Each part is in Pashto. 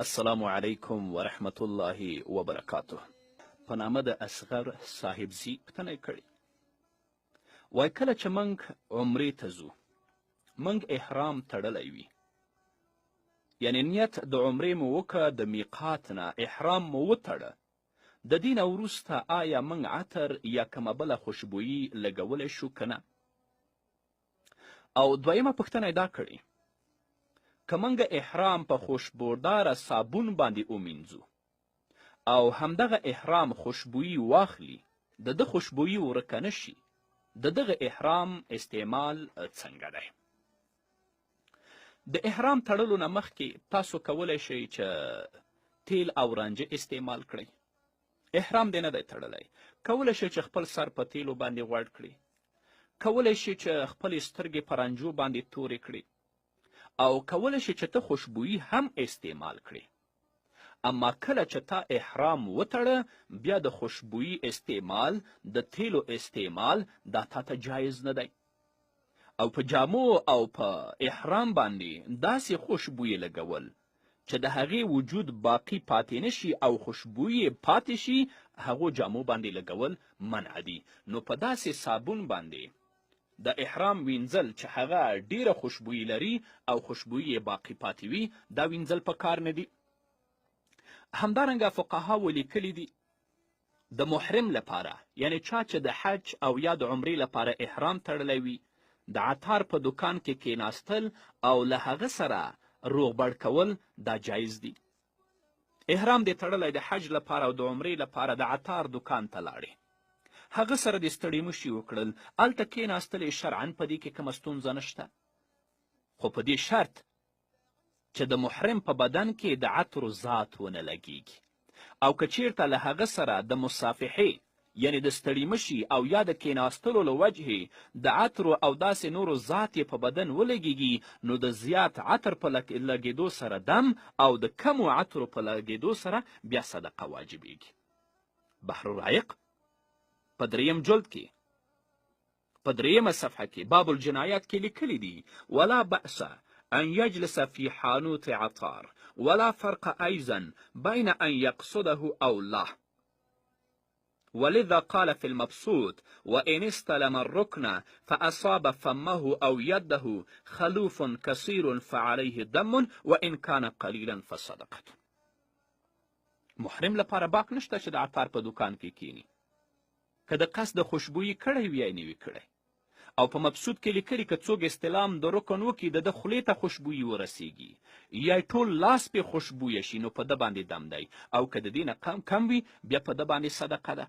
السلام علیکم ورحمت الله وبرکاته. په نامه د اصغر صاحبزي پوښتنه یې کړې. وایي کله چې موږ عمرې ته ځو موږ احرام تړلی وي، یعنې نیت د عمرې مو وکړه، د میقات نه احرام مو وتړه، د دې نه وروسته آیا موږ عطر یا کومه بله خوشبویي لګولی شو که نه؟ او دویمه پوښتنه یې دا کړې، که موږ احرام په خوشبوداره صابون باندې ومینځو او همدغه احرام خوشبویي واخلي، د ده خوشبویي ورکه نه شي، د دغه احرام استعمال څنګه دی؟ د احرام تړلو نه مخکې تاسو کولی شئ چې تیل او رانجه استعمال کړئ. احرام دې نه دی تړلی، کولی شئ چې خپل سر په تیلو باندې غوړ کړئ، کولی شئ چې خپلې سترګې په رانجو باندې تورې کړئ، او کولی شي چې ته خوشبویي هم استعمال کړي. اما کله چې تا احرام وتړه بیا د خوشبویي استعمال، د تیلو استعمال دا تا ته جایز نه دی. او په جامو او په احرام باندې داسې خوشبویي لګول چې د هغې وجود باقی پاتې نشي او خوشبویي پاتې شي، هغو جامو باندې لګول منع دي. نو په داسې صابون باندې د احرام وینځل چې هغه ډیره خوشبویي لري او خوشبویي باقی پاتې وي، دا وینځل په کار نه دي. همدارنګه فقهاو لیکلي دي د محرم لپاره، یعنی چا چې د حج او یا د عمرې لپاره احرام تړلی وي، د عطار په دکان کې کیناستل او له هغه سره روغبړ کول دا جایز دي. احرام دې تړلی د حج لپاره او د عمرې لپاره د عطار دکان ته لاړې، هغه سره د ستړي مشي وکړل، هلته کېناستلې، شرعن په دې کې کومه ستونزه نشته، خو په دې شرط چې د محرم په بدن کې د عطرو ذات ونه لګیږي. او که چیرته له هغه سره د مصافحې یعنی د ستړي مشي او یا د کېناستلو له وجهې د عطرو او داسې نورو ذات یې په بدن ولګیږي، نو د زیات عطر په لګېدو سره دم او د کمو عطرو په لګېدو سره بیا صدقه واجبیږي. بحر الرایق په 3 جلد کې په 3 صفحه کې باب الجنایات کې لیکلی دي: ولا بأس ان یجلس فی حانوت عطار ولا فرق ایضا بین ان یقصده او لا، ولذا قال في المبسوط وإن استلم الركن فأصاب فمه أو يده خلوف كثير فعليه دم وإن كان قليلا فصدقة. محرم لپاره باک نشته چې د عطار په دکان کې کینی، که د قصد خوشبویي کړی وي یا نه وي کړی. او په مبسوط کې لیکلي که څوک استلام د رکن وکړي، د ده خولې ته خوشبویي ورسیږي یا ټول لاس پې خوشبویه شي، نو په ده باندې دم دی، او که د دې نه کم وي بیا په ده باندې صدقه ده.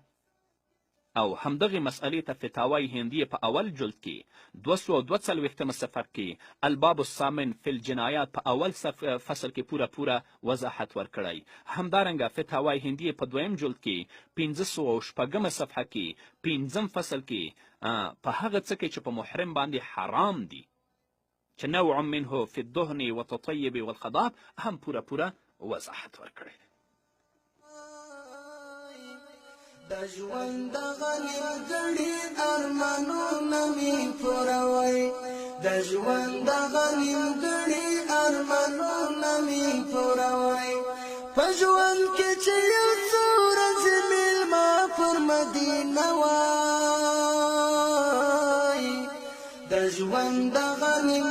او همدغې مسئلې ته فتاوای هندیه په اول جلد کې 242 صفحه کې الباب الثامن فی الجنایات په اول فصل کې پوره وضاحت ورکړی. همدارنګه فتاوای هندیه په 2 جلد کې 506 صفحه کې 5 فصل کې په هغه څه کې چې په محرم باندې حرام دي چې نوع منه فی الدهن والتطیب والخضاب هم پوره وضاحت ورکړی. د ژوند د غنیم ګړي ارمانونه مې پوروي، د ژوند د غنیم ګړي ارمانونه مې پوروي، په ژوند کې چې یو څو ورځې میلمه پر مدینه وای، د ژوند د غنیم